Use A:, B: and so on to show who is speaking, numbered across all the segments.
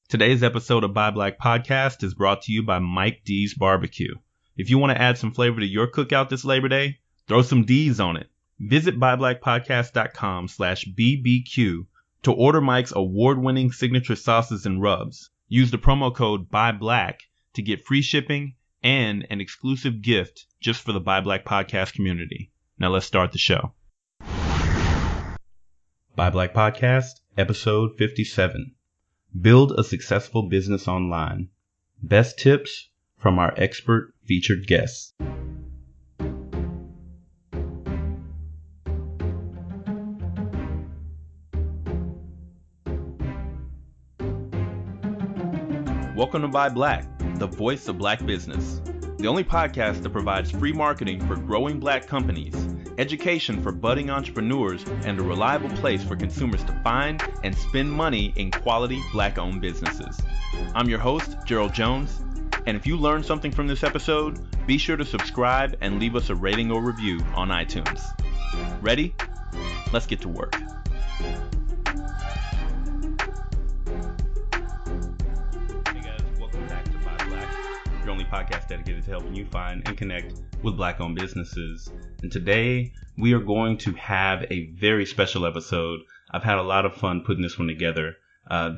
A: Today's episode of Buy Black Podcast is brought to you by Mike D's Barbecue. If you want to add some flavor to your cookout this Labor Day, throw some D's on it. Visit buyblackpodcast.com/BBQ to order Mike's award-winning signature sauces and rubs. Use the promo code BUYBLACK to get free shipping and an exclusive gift just for the Buy Black Podcast community. Now let's start the show. Buy Black Podcast, episode 57. Build a successful business online. Best tips from our expert featured guests. Welcome to Buy Black, the voice of black business. The only podcast that provides free marketing for growing black companies, education for budding entrepreneurs, and a reliable place for consumers to find and spend money in quality black-owned businesses. I'm your host, Gerald Jones, and if you learned something from this episode, be sure to subscribe and leave us a rating or review on iTunes. Ready? Let's get to work. Your only podcast dedicated to helping you find and connect with black-owned businesses. And today we are going to have a very special episode. I've had a lot of fun putting this one together.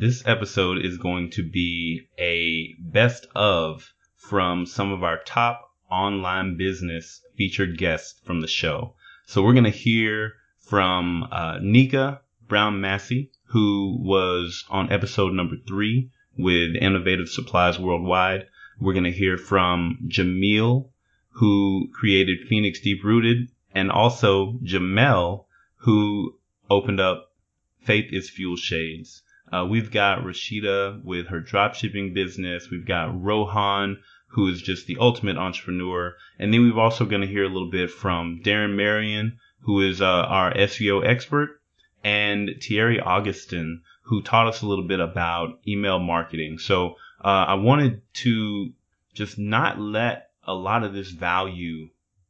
A: This episode is going to be a best of from some of our top online business featured guests from the show. So we're going to hear from Nika Massey, who was on episode number 3 with Innovative Supplies Worldwide. We're going to hear from Jamil, who created Phoenix Deep Rooted, and also Jamel, who opened up Faith is Fuel Shades. We've got Rasheda with her dropshipping business. We've got Rohan, who is just the ultimate entrepreneur. And then we're also going to hear a little bit from Darren Marion, who is our SEO expert, and Thierry Augustin, who taught us a little bit about email marketing. So I wanted to just not let a lot of this value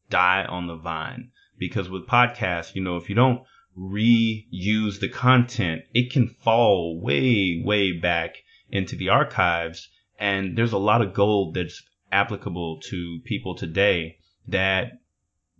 A: die on the vine, because with podcasts, if you don't reuse the content, it can fall way, way back into the archives. And there's a lot of gold that's applicable to people today that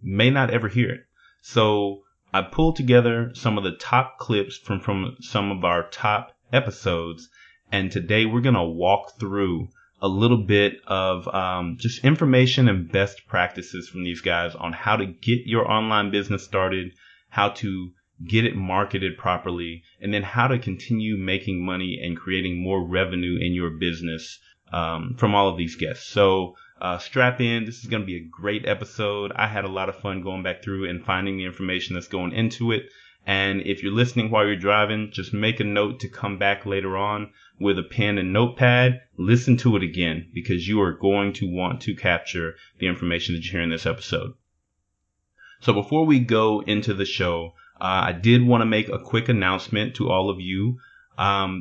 A: may not ever hear it. So I pulled together some of the top clips from some of our top episodes. And today we're going to walk through a little bit of just information and best practices from these guys on how to get your online business started, how to get it marketed properly, and then how to continue making money and creating more revenue in your business from all of these guests. So strap in. This is going to be a great episode. I had a lot of fun going back through and finding the information that's going into it. And if you're listening while you're driving, just make a note to come back later on with a pen and notepad. Listen to it again, because you are going to want to capture the information that you hear in this episode. So before we go into the show, I did want to make a quick announcement to all of you.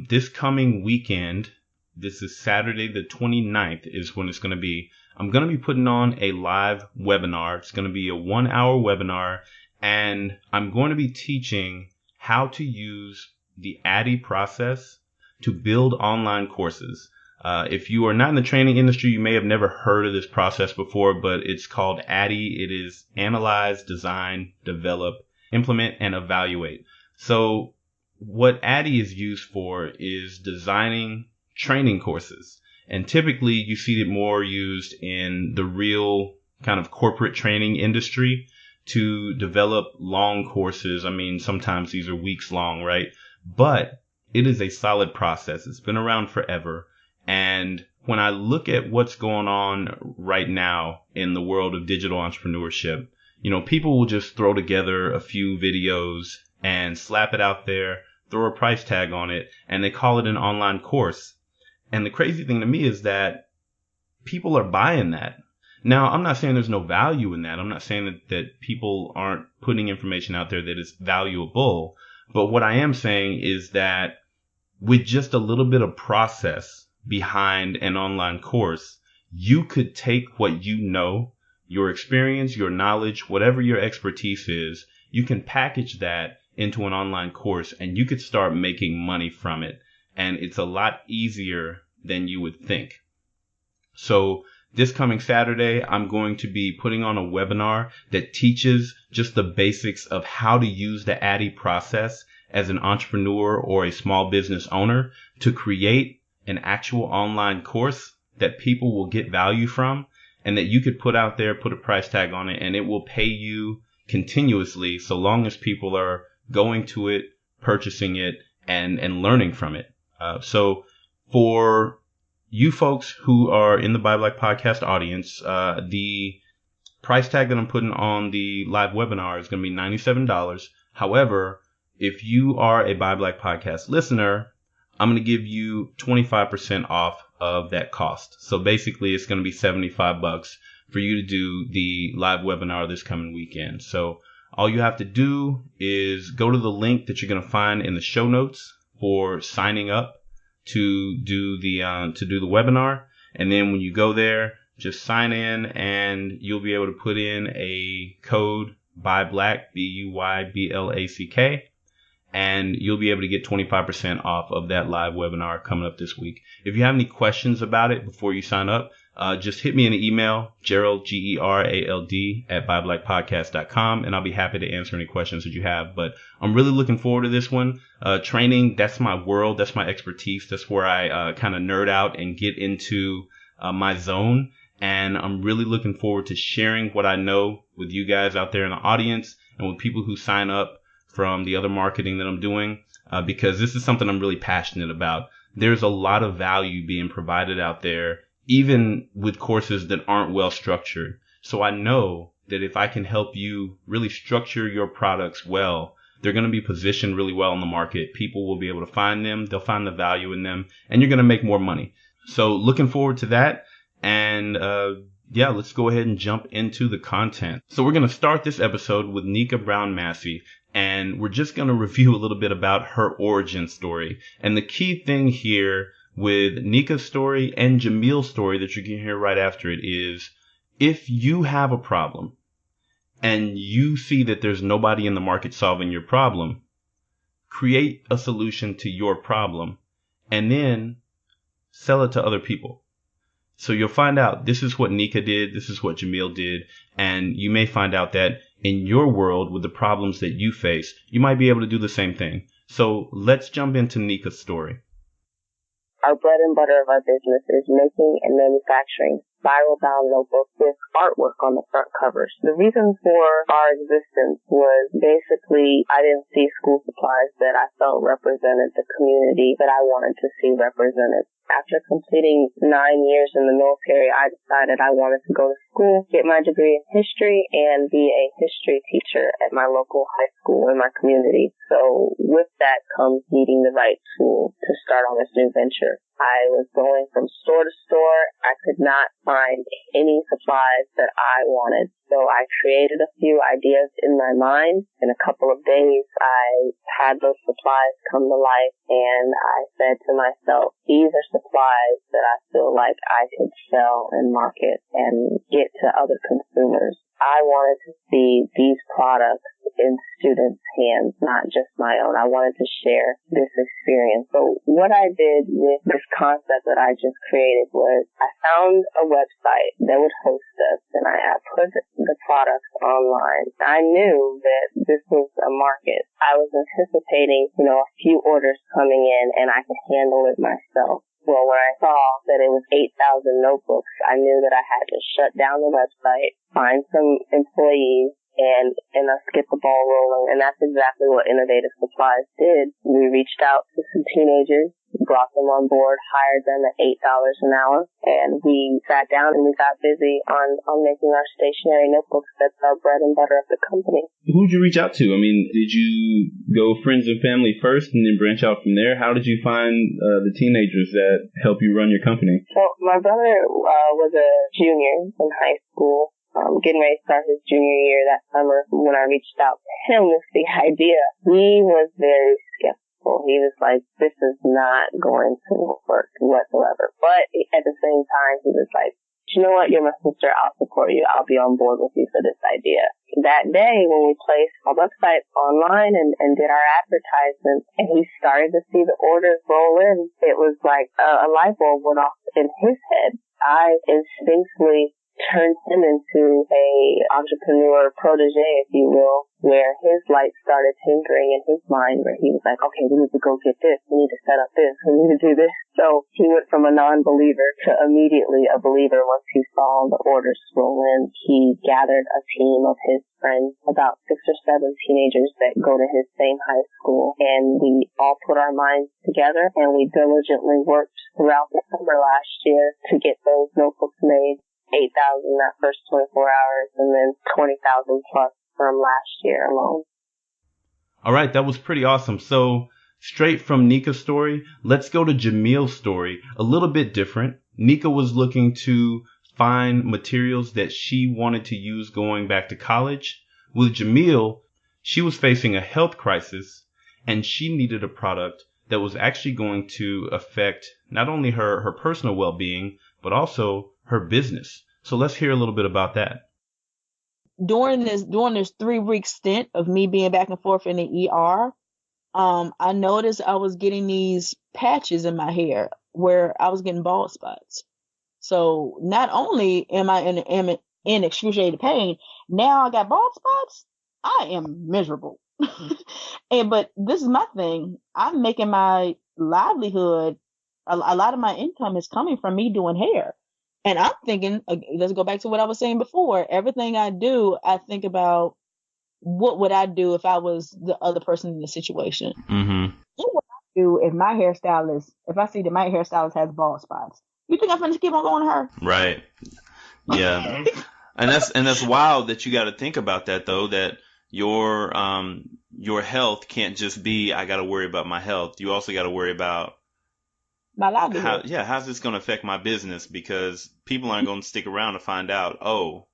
A: This coming weekend, this is Saturday the 29th is when it's going to be. I'm going to be putting on a live webinar. It's going to be a 1-hour webinar. And I'm going to be teaching how to use the ADDIE process to build online courses. If you are not in the training industry, you may have never heard of this process before, but it's called ADDIE. It is analyze, design, develop, implement, and evaluate. So what ADDIE is used for is designing training courses. And typically you see it more used in the real kind of corporate training industry to develop long courses. I mean, sometimes these are weeks long, right? But it is a solid process. It's been around forever. And when I look at what's going on right now in the world of digital entrepreneurship, people will just throw together a few videos and slap it out there, throw a price tag on it, and they call it an online course. And the crazy thing to me is that people are buying that. Now, I'm not saying there's no value in that. I'm not saying that people aren't putting information out there that is valuable. But what I am saying is that with just a little bit of process behind an online course, you could take what you know, your experience, your knowledge, whatever your expertise is, you can package that into an online course and you could start making money from it. and it's a lot easier than you would think. So this coming Saturday, I'm going to be putting on a webinar that teaches just the basics of how to use the ADDIE process as an entrepreneur or a small business owner to create an actual online course that people will get value from and that you could put out there, put a price tag on it, and it will pay you continuously so long as people are going to it, purchasing it, and learning from it. So for you folks who are in the Buy Black podcast audience, the price tag that I'm putting on the live webinar is going to be $97. However, if you are a Buy Black podcast listener, I'm going to give you 25% off of that cost. So basically, it's going to be $75 for you to do the live webinar this coming weekend. So all you have to do is go to the link that you're going to find in the show notes for signing up to do the webinar. And then when you go there, just sign in and you'll be able to put in a code BUYBLACK, BUYBLACK, and you'll be able to get 25% off of that live webinar coming up this week. If you have any questions about it before you sign up, just hit me in the email, Gerald, GERALD, at buyblackpodcast.com, and I'll be happy to answer any questions that you have. But I'm really looking forward to this one. Training, that's my world. That's my expertise. That's where I kind of nerd out and get into my zone. And I'm really looking forward to sharing what I know with you guys out there in the audience and with people who sign up from the other marketing that I'm doing, because this is something I'm really passionate about. There's a lot of value being provided out there, even with courses that aren't well structured. So I know that if I can help you really structure your products well, they're going to be positioned really well in the market. People will be able to find them. They'll find the value in them, and you're going to make more money. So looking forward to that. And yeah, let's go ahead and jump into the content. So we're going to start this episode with Nika Brown-Massey, and we're just going to review a little bit about her origin story. And the key thing here with Nika's story and Jamil's story that you can hear right after it is, if you have a problem and you see that there's nobody in the market solving your problem, create a solution to your problem and then sell it to other people. So you'll find out this is what Nika did, this is what Jamil did, and you may find out that in your world with the problems that you face, you might be able to do the same thing. So let's jump into Nika's story.
B: Our bread and butter of our business is making and manufacturing spiral-bound notebooks with artwork on the front covers. The reason for our existence was basically I didn't see school supplies that I felt represented the community that I wanted to see represented. After completing 9 years in the military, I decided I wanted to go to school, get my degree in history, and be a history teacher at my local high school in my community. So with that comes needing the right tool to start on this new venture. I was going from store to store. I could not find any supplies that I wanted. So I created a few ideas in my mind. In a couple of days, I had those supplies come to life, and I said to myself, these are supplies that I feel like I could sell and market and get to other consumers. I wanted to see these products in students' hands, not just my own. I wanted to share this experience. So what I did with this concept that I just created was I found a website that would host us, and I put the products online. I knew that this was a market. I was anticipating, a few orders coming in, and I could handle it myself. Well, when I saw that it was 8,000 notebooks, I knew that I had to shut down the website, find some employees, and us get the ball rolling. And that's exactly what Innovative Supplies did. We reached out to some teenagers, brought them on board, hired them at $8 an hour, and we sat down and we got busy on making our stationery notebooks. That's our bread and butter of the company.
A: Who'd you reach out to? I mean, did you go friends and family first and then branch out from there? How did you find the teenagers that help you run your company?
B: So my brother was a junior in high school. Getting ready to start his junior year that summer. When I reached out to him with the idea, he was very skeptical. He was like, this is not going to work whatsoever. But at the same time, he was like, you know what, you're my sister, I'll support you, I'll be on board with you for this idea. that day when we placed our website online and did our advertisements and he started to see the orders roll in, it was like a light bulb went off in his head. I instinctively turned him into a entrepreneur protege, if you will, where his lights started tinkering in his mind, where he was like, okay, we need to go get this, we need to set up this, we need to do this. So he went from a non-believer to immediately a believer once he saw the orders roll in. He gathered a team of his friends, about 6 or 7 teenagers that go to his same high school, and we all put our minds together and we diligently worked throughout the summer last year to get those notebooks made. 8,000 that first 24 hours, and then 20,000 plus from last year alone.
A: All right, that was pretty awesome. So straight from Nika's story, let's go to Jamil's story. A little bit different. Nika was looking to find materials that she wanted to use going back to college. With Jamil, she was facing a health crisis, and she needed a product that was actually going to affect not only her personal well-being, but also her business. So let's hear a little bit about that.
C: During this 3-week stint of me being back and forth in the ER, I noticed I was getting these patches in my hair where I was getting bald spots. So not only am I in excruciating pain, now I got bald spots. I am miserable. But this is my thing. I'm making my livelihood. A lot of my income is coming from me doing hair. And I'm thinking, let's go back to what I was saying before. Everything I do, I think about what would I do if I was the other person in the situation.
A: Mm-hmm.
C: What would I do if I see that my hairstylist has bald spots? You think I'm going to keep on going to her?
A: Right. Yeah. and that's wild that you got to think about that, though, that your health can't just be, I got to worry about my health. You also got to worry about
C: my livelihood.
A: How's this going to affect my business? Because people aren't going to stick around to find out, oh,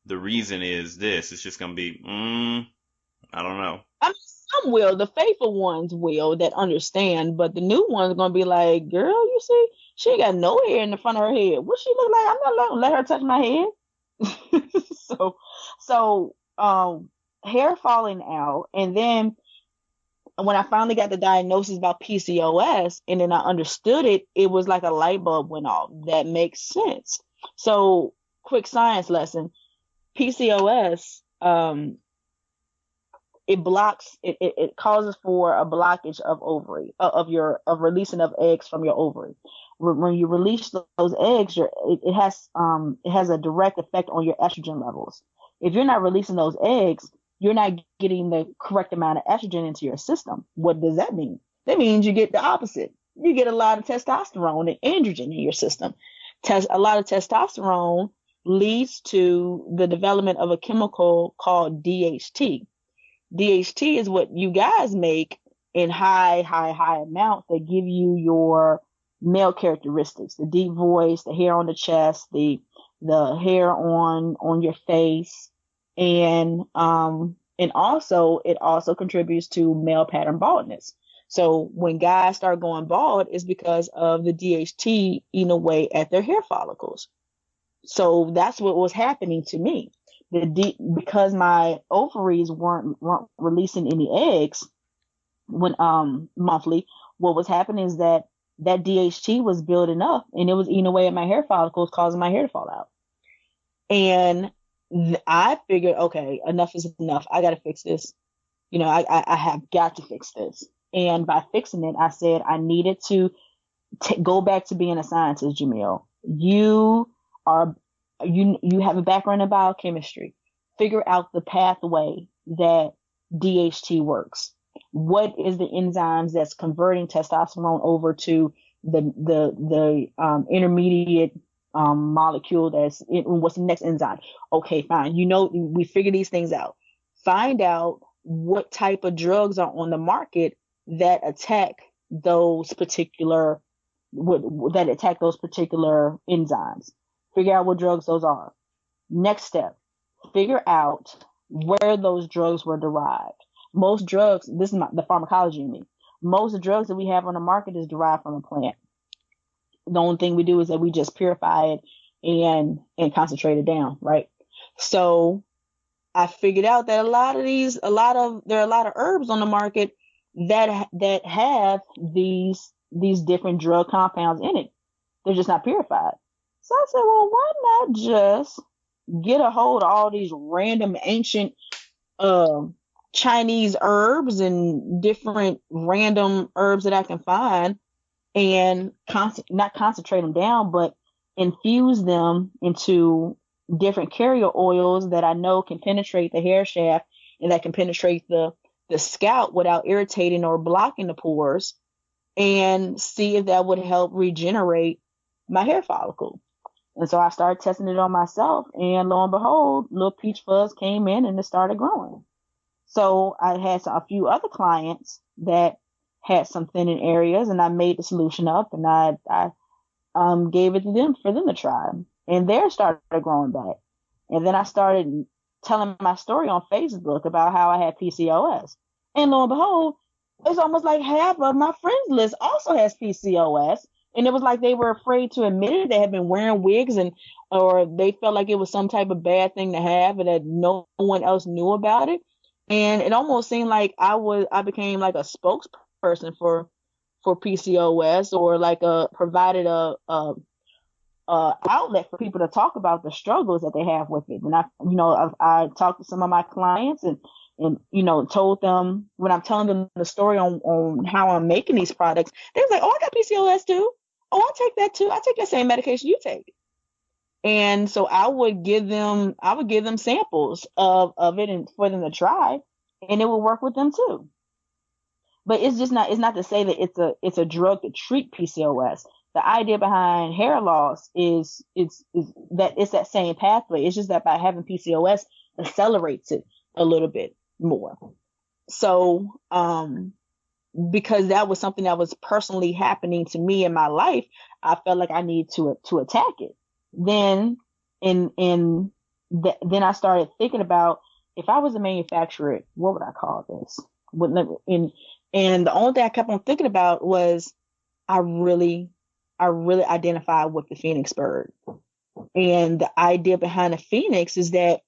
A: the reason is this. It's just going to be, I don't know.
C: I mean, some will. The faithful ones will that understand, but the new ones are going to be like, girl, you see, she ain't got no hair in the front of her head. What she look like? I'm not going to let her touch my head. So hair falling out, and then when I finally got the diagnosis about PCOS and then I understood it, it was like a light bulb went off. That makes sense. So, quick science lesson. PCOS, it causes for a blockage of ovary, of releasing of eggs from your ovary. When you release those eggs, it has a direct effect on your estrogen levels. If you're not releasing those eggs, you're not getting the correct amount of estrogen into your system. What does that mean? That means you get the opposite. You get a lot of testosterone and androgen in your system. A lot of testosterone leads to the development of a chemical called DHT. DHT is what you guys make in high amounts that give you your male characteristics, the deep voice, the hair on the chest, the hair on your face. And also it also contributes to male pattern baldness. So when guys start going bald, it's because of the DHT eating away at their hair follicles. So that's what was happening to me. Because my ovaries weren't releasing any eggs when monthly, what was happening is that DHT was building up and it was eating away at my hair follicles, causing my hair to fall out. And I figured, okay, enough is enough. I got to fix this. I have got to fix this. And by fixing it, I said I needed to go back to being a scientist, Jamil. You have a background in biochemistry. Figure out the pathway that DHT works. What is the enzymes that's converting testosterone over to the intermediate molecule that's what's the next enzyme? Okay, fine. We figure these things out. Find out what type of drugs are on the market that attack those particular enzymes. Figure out what drugs those are. Next step, figure out where those drugs were derived. Most drugs, this is the pharmacology in me. Most drugs that we have on the market is derived from a plant. The only thing we do is that we just purify it and concentrate it down, right? So I figured out that there are a lot of herbs on the market that have these different drug compounds in it. They're just not purified. So I said, well, why not just get a hold of all these random ancient Chinese herbs and different random herbs that I can find, and not concentrate them down, but infuse them into different carrier oils that I know can penetrate the hair shaft and that can penetrate the scalp without irritating or blocking the pores, and see if that would help regenerate my hair follicle. And so I started testing it on myself, and lo and behold, little peach fuzz came in and it started growing. So I had a few other clients that had some thinning areas, and I made the solution up, and I gave it to them for them to try, and theirs started growing back. And then I started telling my story on Facebook about how I had PCOS, and lo and behold, it's almost like half of my friends list also has PCOS. And it was like they were afraid to admit it. They had been wearing wigs, or they felt like it was some type of bad thing to have, and that no one else knew about it. And it almost seemed like I became like a spokesperson for PCOS, or like provided a outlet for people to talk about the struggles that they have with it. And I talked to some of my clients, and told them, when I'm telling them the story on how I'm making these products, they was like, oh, I got PCOS too. Oh, I take that too. I take that same medication you take. And so I would give them samples of it, and for them to try, and it would work with them too. But it's not to say that it's a drug to treat PCOS. The idea behind hair loss is that it's that same pathway. It's just that by having PCOS accelerates it a little bit more. So, because that was something that was personally happening to me in my life, I felt like I needed to attack it. Then then I started thinking about, if I was a manufacturer, what would I call this? And the only thing I kept on thinking about was, I really identified with the phoenix bird. And the idea behind the phoenix is that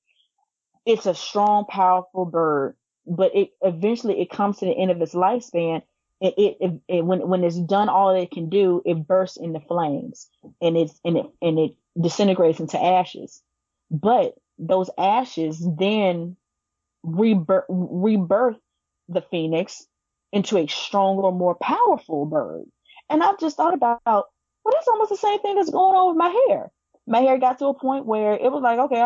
C: it's a strong, powerful bird, but it eventually comes to the end of its lifespan. When it's done all it can do, it bursts into flames, and it disintegrates into ashes. But those ashes then rebirth the phoenix into a stronger, more powerful bird. And I've just thought about, well, that's almost the same thing that's going on with my hair. My hair got to a point where it was like, okay,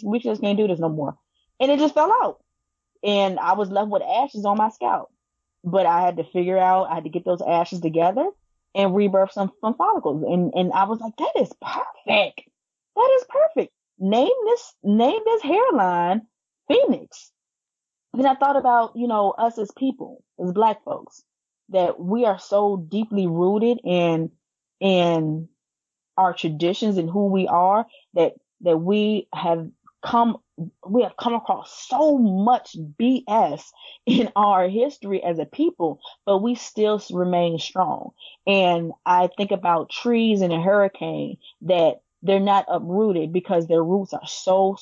C: we just can't do this no more. And it just fell out. And I was left with ashes on my scalp. But I had to get those ashes together and rebirth some follicles. And I was like, that is perfect. That is perfect. Name this hairline Phoenix. Then I thought about, us as people, as Black folks, that we are so deeply rooted in our traditions and who we are, that we have come across so much BS in our history as a people, but we still remain strong. And I think about trees in a hurricane, that they're not uprooted because their roots are so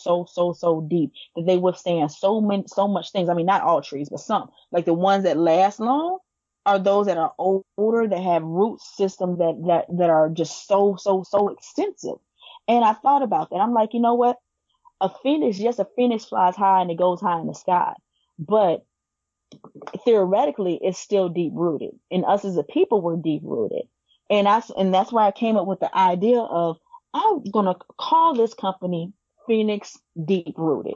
C: deep that they withstand so much things. I mean, not all trees, but some. Like the ones that last long are those that are older, that have root systems that are just so extensive. And I thought about that. I'm like, you know what? A phoenix flies high and it goes high in the sky. But theoretically, it's still deep rooted. And us as a people, we're deep rooted. And that's why I came up with the idea of, I'm going to call this company Phoenix Deep Rooted.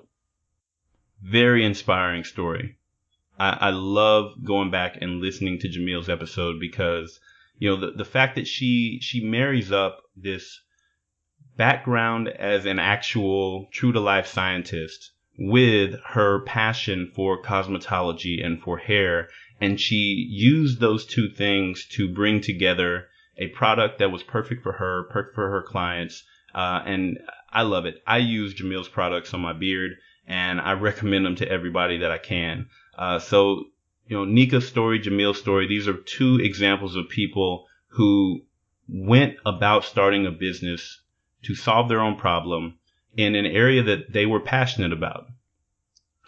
A: Very inspiring story. I love going back and listening to Jamil's episode, because, the fact that she marries up this background as an actual true to life scientist with her passion for cosmetology and for hair. And she used those two things to bring together a product that was perfect for her clients. And I love it. I use Jamil's products on my beard, and I recommend them to everybody that I can. So, Nika Story, Jamil Story, these are two examples of people who went about starting a business to solve their own problem in an area that they were passionate about.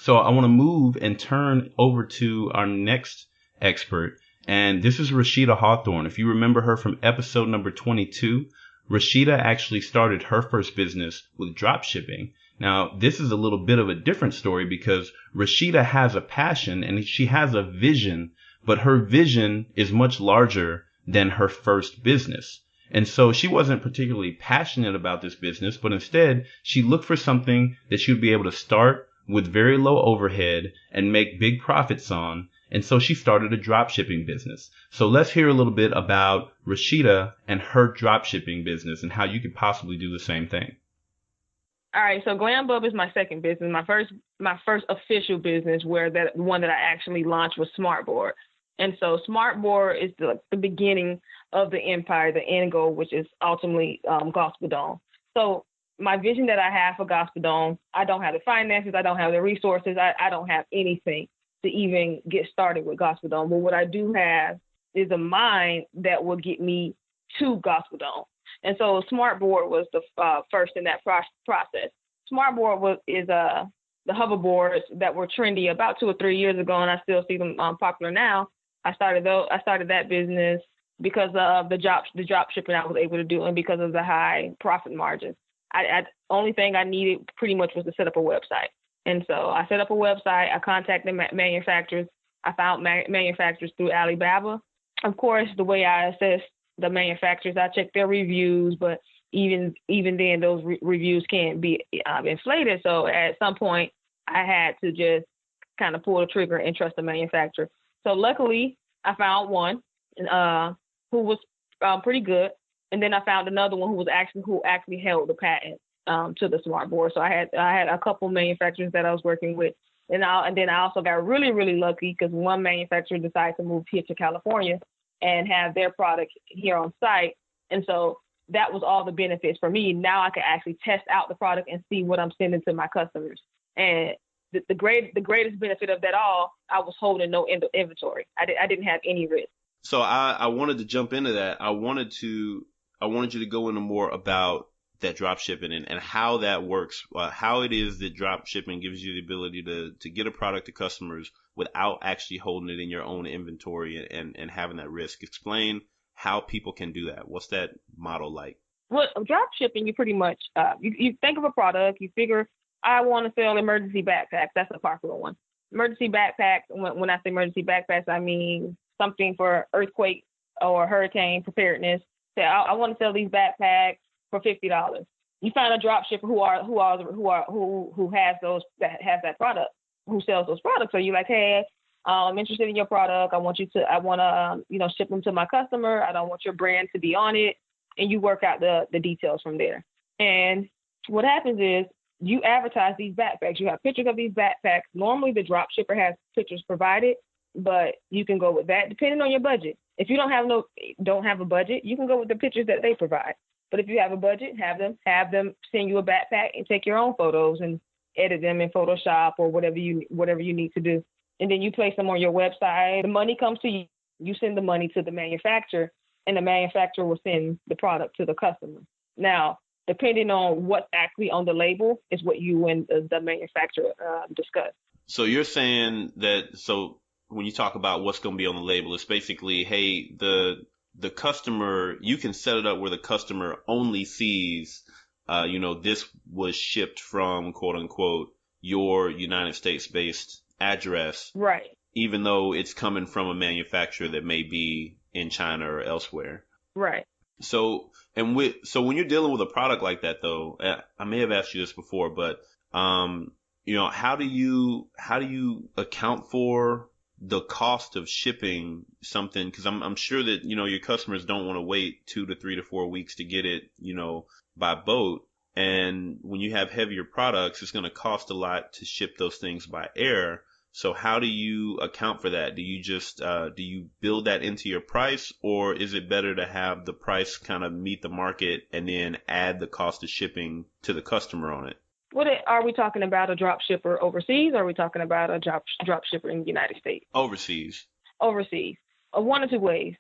A: So I want to move and turn over to our next expert. And this is Rasheda Hawthorne. If you remember her from episode number 22, Rasheda actually started her first business with dropshipping. Now, this is a little bit of a different story because Rasheda has a passion and she has a vision, but her vision is much larger than her first business. And so she wasn't particularly passionate about this business, but instead she looked for something that she would be able to start with very low overhead and make big profits on. And so she started a dropshipping business. So let's hear a little bit about Rasheda and her dropshipping business and how you could possibly do the same thing.
D: All right, so Glam Bub is my second business. My first official business, where that one that I actually launched was Smartboard. And so Smartboard is the beginning of the empire, the end goal, which is ultimately Gospel Dome. So my vision that I have for Gospel Dome, I don't have the finances, I don't have the resources, I don't have anything to even get started with Gospel Dome. But what I do have is a mind that will get me to Gospel Dome. And so Smartboard was the first in that process. Smartboard is the hoverboards that were trendy about 2 or 3 years ago, and I still see them popular now. I started that business because of the drop shipping I was able to do, and because of the high profit margins. I only thing I needed pretty much was to set up a website. And so I set up a website. I contacted manufacturers. I found manufacturers through Alibaba. Of course, the way I assess the manufacturers, I check their reviews, but even then, those reviews can be inflated. So at some point, I had to just kind of pull the trigger and trust the manufacturer. So luckily, I found one who was pretty good, and then I found another one who actually held the patent to the Smartboard. So I had a couple manufacturers that I was working with, and then I also got really, really lucky because one manufacturer decided to move here to California and have their product here on site. And so that was all the benefits for me. Now I can actually test out the product and see what I'm sending to my customers. And the greatest benefit of that all, I was holding no inventory. I didn't have any risk.
A: So I wanted to jump into that. I wanted you to go into more about that drop shipping and how that works, how it is that drop shipping gives you the ability to get a product to customers without actually holding it in your own inventory and having that risk. Explain how people can do that. What's that model like?
D: Well, drop shipping, you pretty much, you think of a product, you figure, I want to sell emergency backpacks. That's a popular one. Emergency backpacks, when I say emergency backpacks, I mean something for earthquake or hurricane preparedness. Say, I want to sell these backpacks for $50. You find a drop shipper who has that product, who sells those products. So you're like, hey, I'm interested in your product. I want to ship them to my customer. I don't want your brand to be on it. And you work out the details from there. And what happens is you advertise these backpacks. You have pictures of these backpacks. Normally the drop shipper has pictures provided, but you can go with that depending on your budget. If you don't have a budget, you can go with the pictures that they provide. But if you have a budget, have them send you a backpack and take your own photos and edit them in Photoshop or whatever you need to do. And then you place them on your website. The money comes to you. You send the money to the manufacturer, and the manufacturer will send the product to the customer. Now, depending on what's actually on the label is what you and the manufacturer discuss.
A: So you're saying that, so when you talk about what's going to be on the label, it's basically, hey, the customer, you can set it up where the customer only sees, this was shipped from, quote unquote, your United States based address.
D: Right.
A: Even though it's coming from a manufacturer that may be in China or elsewhere.
D: Right.
A: So when you're dealing with a product like that, though, I may have asked you this before, but how do you account for the cost of shipping something? Because I'm sure that your customers don't want to wait 2 to 3 to 4 weeks to get it by boat, and when you have heavier products, it's going to cost a lot to ship those things by air. So how do you account for that? Do you just do you build that into your price, or is it better to have the price kind of meet the market and then add the cost of shipping to the customer on it?
D: Are we talking about a drop shipper overseas, or are we talking about a drop shipper in the United States?
A: Overseas.
D: One or two ways.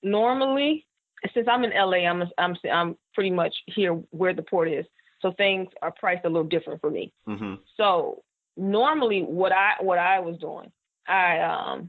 D: Normally, since I'm in LA, I'm pretty much here where the port is, so things are priced a little different for me.
A: Mm-hmm.
D: So normally what I was doing, I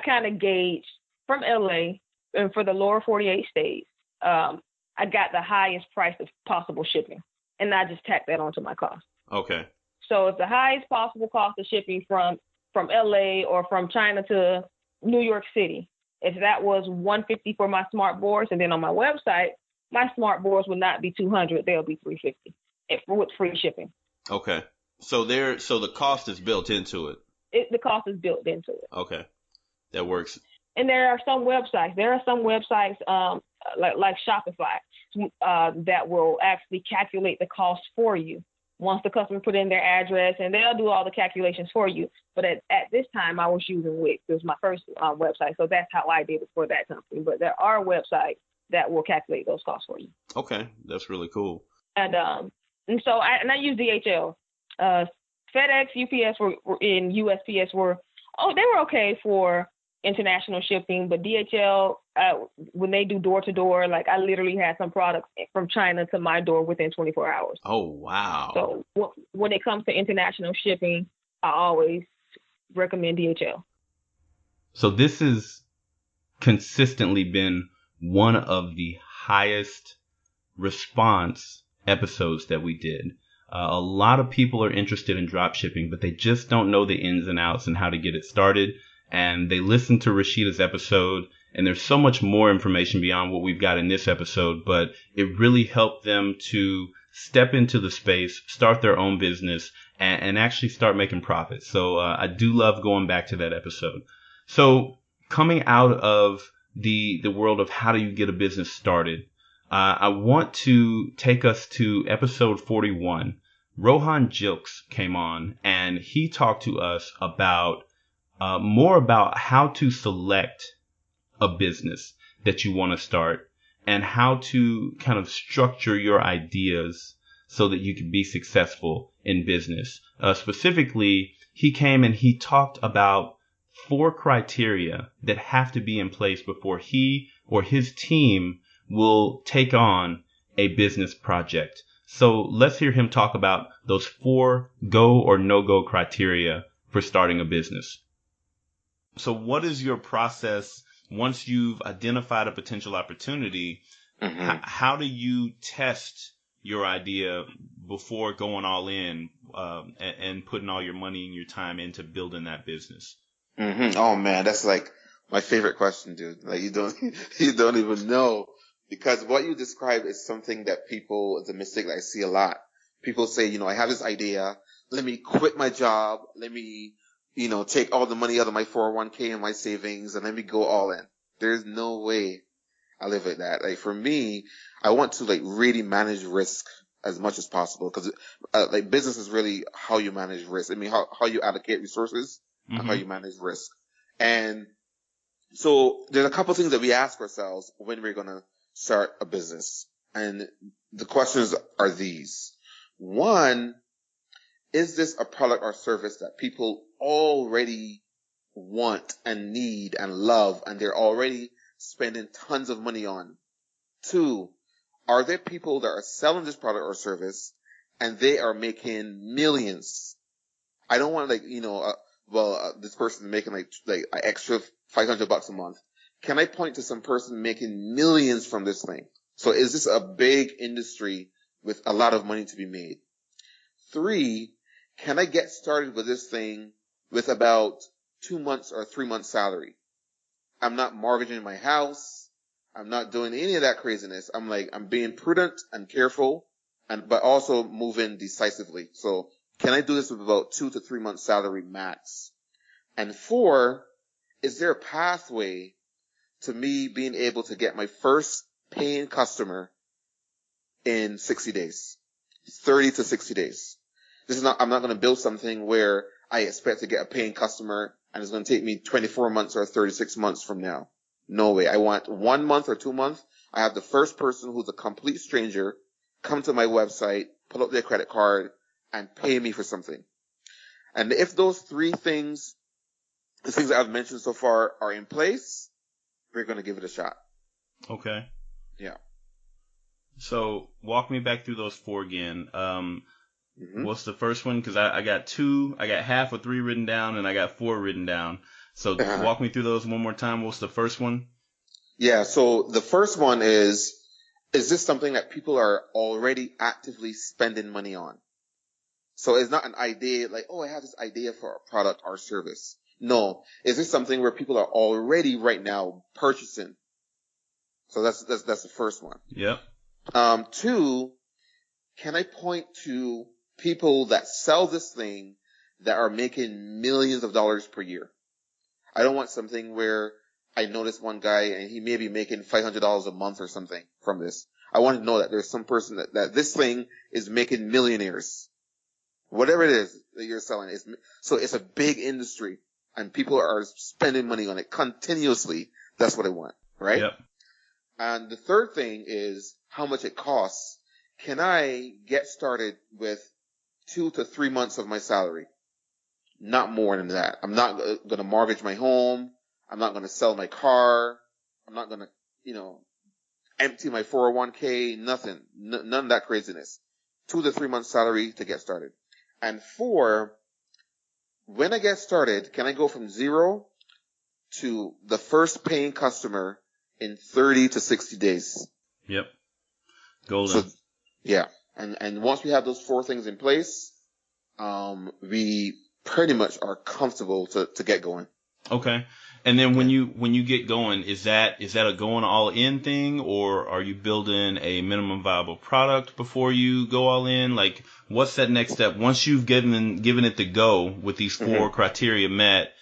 D: kind of gauged from LA and for the lower 48 states, I got the highest price of possible shipping, and I just tacked that onto my cost.
A: Okay.
D: So it's the highest possible cost of shipping from LA or from China to New York City. If that was $150 for my smart boards, and then on my website, my smart boards would not be $200; they'll be $350 with free shipping.
A: Okay. So the cost is built into it.
D: The cost is built into it.
A: Okay, that works.
D: And there are some websites. Like Shopify that will actually calculate the cost for you once the customer put in their address, and they'll do all the calculations for you. But at this time, I was using Wix. It was my first website, so that's how I did it for that company. But there are websites that will calculate those costs for you.
A: Okay, that's really cool.
D: And so I use DHL. FedEx, UPS, and USPS they were okay for international shipping, but DHL, when they do door to door, like I literally had some products from China to my door within 24 hours.
A: Oh, wow.
D: So when it comes to international shipping, I always recommend DHL. So
A: this has consistently been one of the highest response episodes that we did. A lot of people are interested in drop shipping, but they just don't know the ins and outs and how to get it started. And they listened to Rasheda's episode, and there's so much more information beyond what we've got in this episode, but it really helped them to step into the space, start their own business, and actually start making profits. So I do love going back to that episode. So coming out of the world of how do you get a business started, I want to take us to episode 41. Rohan Jilks came on, and he talked to us about more about how to select a business that you want to start and how to kind of structure your ideas so that you can be successful in business. Specifically, he came and he talked about 4 criteria that have to be in place before he or his team will take on a business project. So let's hear him talk about those 4 go or no-go criteria for starting a business. So what is your process once you've identified a potential opportunity? Mm-hmm. How do you test your idea before going all in and putting all your money and your time into building that business?
E: Mm-hmm. Oh man, that's like my favorite question, dude. Like you don't even know, because what you described is something that it's a mistake that I see a lot. People say, I have this idea. Let me quit my job. Let me, take all the money out of my 401k and my savings and let me go all in. There's no way I live like that. Like for me, I want to really manage risk as much as possible, because business is really how you manage risk. I mean, how you allocate resources, mm-hmm. and how you manage risk. And so there's a couple things that we ask ourselves when we're going to start a business. And the questions are these. One, is this a product or service that people already want and need and love, and they're already spending tons of money on? 2, are there people that are selling this product or service and they are making millions? I don't want this person is making like an extra $500 a month. Can I point to some person making millions from this thing? So is this a big industry with a lot of money to be made? 3, can I get started with this thing with about 2 months or 3 months salary? I'm not mortgaging my house. I'm not doing any of that craziness. I'm being prudent and careful, but also moving decisively. So can I do this with about 2 to 3 months salary max? And 4, is there a pathway to me being able to get my first paying customer in 60 days, 30 to 60 days? I'm not going to build something where I expect to get a paying customer and it's going to take me 24 months or 36 months from now. No way. I want 1 month or 2 months. I have the first person who's a complete stranger come to my website, pull up their credit card, and pay me for something. And if those 3 things, the things that I've mentioned so far, are in place, we're going to give it a shot.
A: Okay.
E: Yeah.
A: So walk me back through those 4 again.
E: Mm-hmm.
A: What's the first one? Because I got two, I got half of three written down, and I got four written down. So walk me through those one more time. What's the first one?
E: Yeah, so the first one is this something that people are already actively spending money on? So it's not an idea like, oh, I have this idea for a product or service. No, is this something where people are already right now purchasing? So that's the first one.
A: Yep.
E: Two, can I point to people that sell this thing that are making millions of dollars per year? I don't want something where I notice one guy and he may be making $500 a month or something from this. I want to know that there's some person that this thing is making millionaires. Whatever it is that you're selling. So it's a big industry and people are spending money on it continuously. That's what I want, right?
A: Yep.
E: And the third thing is how much it costs. Can I get started with 2 to 3 months of my salary? Not more than that. I'm not going to mortgage my home. I'm not going to sell my car. I'm not going to, empty my 401k. Nothing. None of that craziness. 2 to 3 months salary to get started. And 4, when I get started, can I go from 0 to the first paying customer in 30 to 60 days?
A: Yep. Golden.
E: So, yeah. And once we have those 4 things in place, we pretty much are comfortable to get going.
A: Okay. And then when you get going, is that a going all in thing, or are you building a minimum viable product before you go all in? Like, what's that next step once you've given it the go with these 4 criteria met?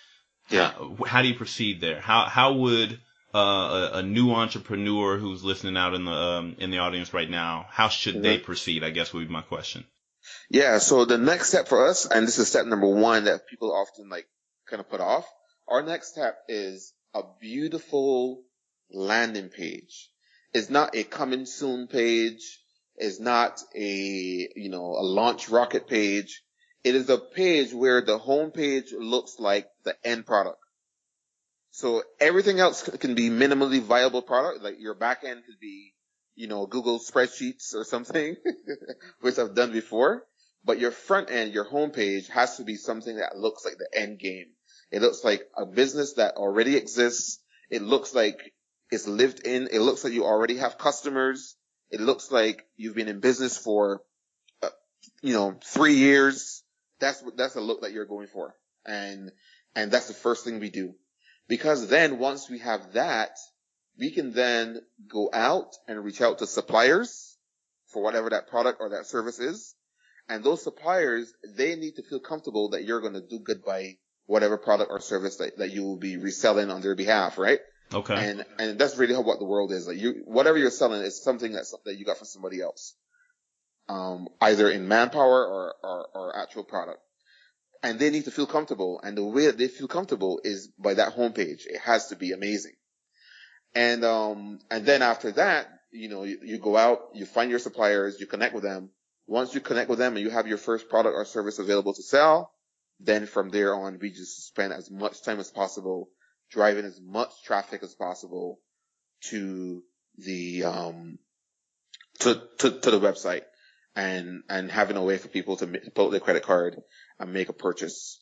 E: Yeah.
A: How do you proceed there? How would a new entrepreneur who's listening out in the audience right now, how should they proceed? I guess would be my question.
E: Yeah. So the next step for us, and this is step number 1 that people often kind of put off. Our next step is a beautiful landing page. It's not a coming soon page. It's not a launch rocket page. It is a page where the home page looks like the end product. So everything else can be minimally viable product. Like your back end could be, Google spreadsheets or something, which I've done before. But your front end, your home page has to be something that looks like the end game. It looks like a business that already exists. It looks like it's lived in. It looks like you already have customers. It looks like you've been in business for, 3 years. That's the look that you're going for. And that's the first thing we do. Because then once we have that, we can then go out and reach out to suppliers for whatever that product or that service is. And those suppliers, they need to feel comfortable that you're going to do good by whatever product or service that you will be reselling on their behalf, right?
A: Okay.
E: And that's really what the world is. Like whatever you're selling is something that you got from somebody else. Either in manpower or actual product. And they need to feel comfortable. And the way that they feel comfortable is by that homepage. It has to be amazing. And then after that, you go out, you find your suppliers, you connect with them. Once you connect with them and you have your first product or service available to sell, then from there on, we just spend as much time as possible driving as much traffic as possible to the the website and having a way for people to pull out their credit card and make a purchase.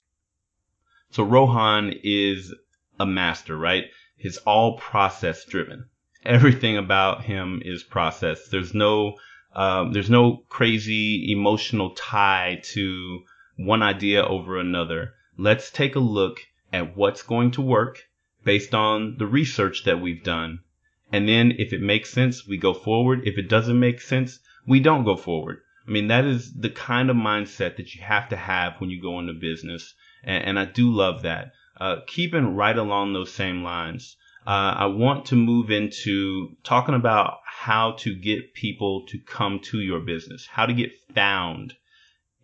A: So Rohan is a master, right? He's all process driven. Everything about him is process. There's no crazy emotional tie to one idea over another. Let's take a look at what's going to work based on the research that we've done. And then if it makes sense, we go forward. If it doesn't make sense, we don't go forward. I mean, that is the kind of mindset that you have to have when you go into business. And I do love that. Keeping right along those same lines, I want to move into talking about how to get people to come to your business, how to get found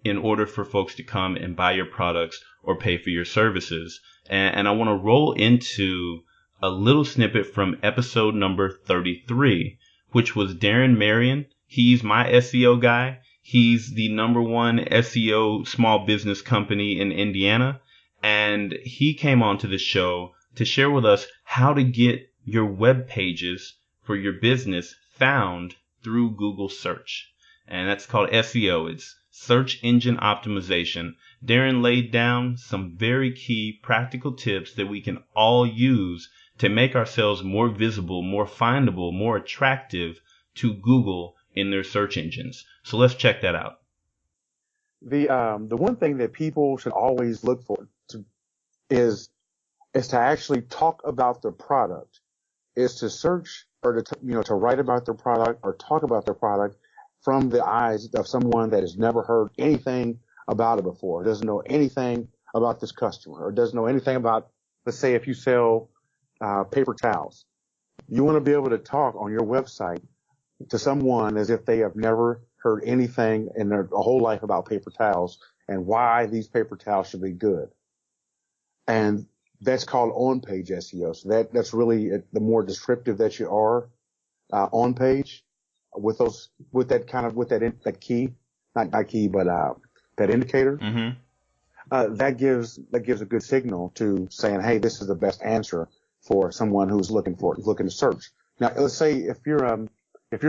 A: in order for folks to come and buy your products or pay for your services. And I want to roll into a little snippet from episode number 33, which was Darren Marion. He's my SEO guy. He's the #1 SEO small business company in Indiana. And he came onto the show to share with us how to get your web pages for your business found through Google search. and that's called SEO. It's search engine optimization. Darren laid down some very key practical tips that we can all use to make ourselves more visible, more findable, more attractive to Google in their search engines. So let's check that out.
F: The one thing that people should always look for is to actually talk about their product, is to search or to write about their product or talk about their product from the eyes of someone that has never heard anything about it before, doesn't know anything about this customer, or doesn't know anything about, let's say, if you sell paper towels. You want to be able to talk on your website to someone as if they have never heard anything in their whole life about paper towels and why these paper towels should be good. And that's called on-page SEO. So that's really the more descriptive that you are on page with that key, not key, but that indicator.
A: Mm-hmm.
F: That gives a good signal to saying, hey, this is the best answer for someone who's looking to search. Now, let's say if you're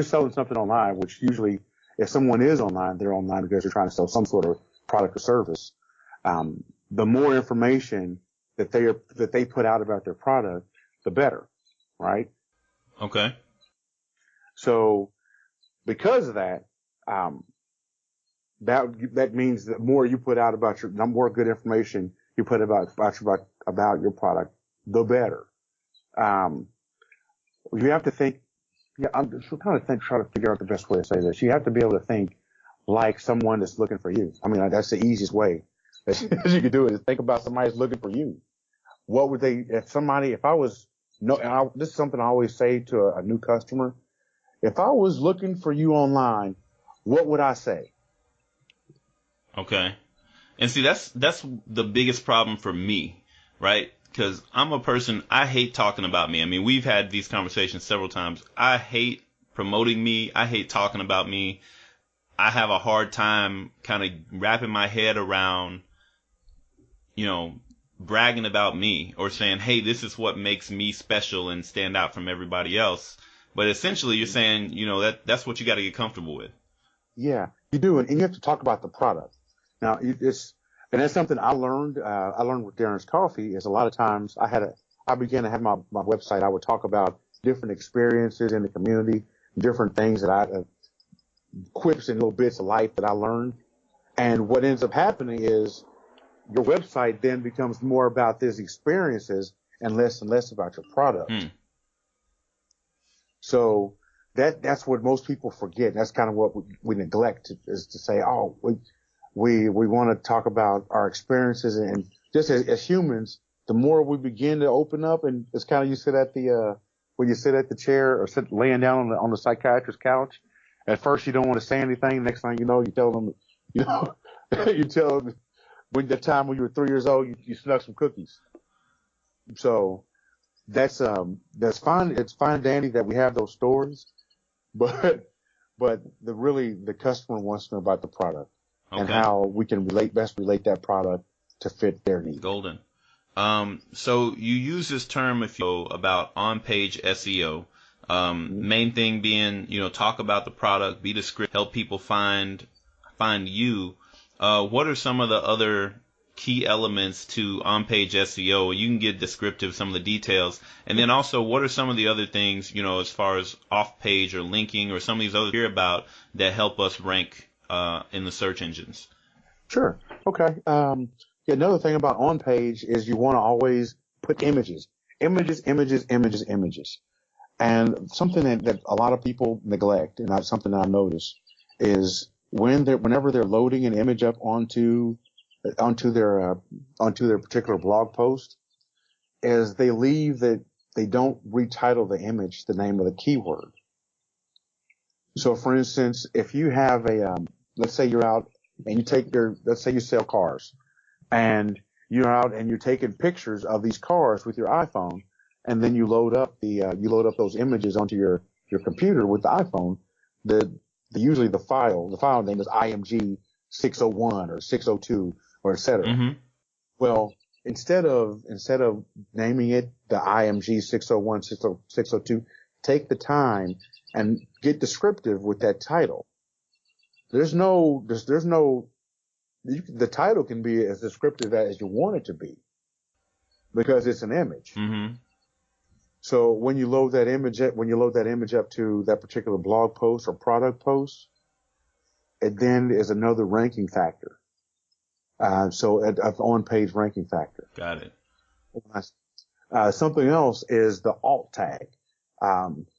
F: selling something online, which usually if someone is online, they're online because they're trying to sell some sort of product or service. The more information that they put out about their product, the better, right?
A: Okay.
F: So because of that, that means that more you put out about the more good information you put about your product, the better. You have to think. Yeah, I'm trying to figure out the best way to say this. You have to be able to think like someone that's looking for you. I mean, that's the easiest way that you could do it, is think about somebody that's looking for you. What would they, this is something I always say to a new customer. If I was looking for you online, what would I say?
A: Okay. And see, that's the biggest problem for me, right? Because I'm a person, I hate talking about me. I mean, we've had these conversations several times. I hate promoting me. I hate talking about me. I have a hard time kind of wrapping my head around, bragging about me or saying, hey, this is what makes me special and stand out from everybody else. But essentially you're saying, that's what you got to get comfortable with.
F: Yeah, you do. And you have to talk about the product. Now, and that's something I learned. I learned with Darren's Coffee is a lot of times I began to have my website. I would talk about different experiences in the community, different things that quips and little bits of life that I learned. And what ends up happening is your website then becomes more about these experiences and less about your product. So that's what most people forget. That's kind of what we neglect is to say, oh, we want to talk about our experiences, and just as humans, the more we begin to open up, and it's kind of you sit at the chair or laying down on the psychiatrist's couch. At first, you don't want to say anything. Next thing you know, you tell them, you tell them when the time when you were 3 years old, you snuck some cookies. So that's fine. It's fine, Danny, that we have those stories, but the customer wants to know about the product. Okay. And how we can best relate that product to fit their needs.
A: Golden. So you use this term about on-page SEO. Main thing being, talk about the product, be descriptive, help people find you. What are some of the other key elements to on-page SEO? You can get descriptive, some of the details, and then also what are some of the other things, as far as off-page or linking or some of these other hear about that help us rank in the search engines?
F: Sure. Okay. Another thing about on page is you want to always put images. And something that a lot of people neglect, and that's something that I noticed, is whenever they're loading an image up onto their particular blog post, is they don't retitle the image the name of the keyword. So, for instance, if you have let's say you're out and let's say you sell cars, and you're out and you're taking pictures of these cars with your iPhone, and then you load up those images onto your computer with the iPhone. Usually the file name is IMG 601 or 602 or et cetera. Mm-hmm. Well, instead of naming it the IMG 601, 602, take the time and get descriptive with that title. there's no, the title can be as descriptive as you want it to be because it's an image.
A: Mm-hmm.
F: So when you load that image up to that particular blog post or product post, it then is another ranking factor. So an on-page ranking factor.
A: Got it.
F: Something else is the alt tag.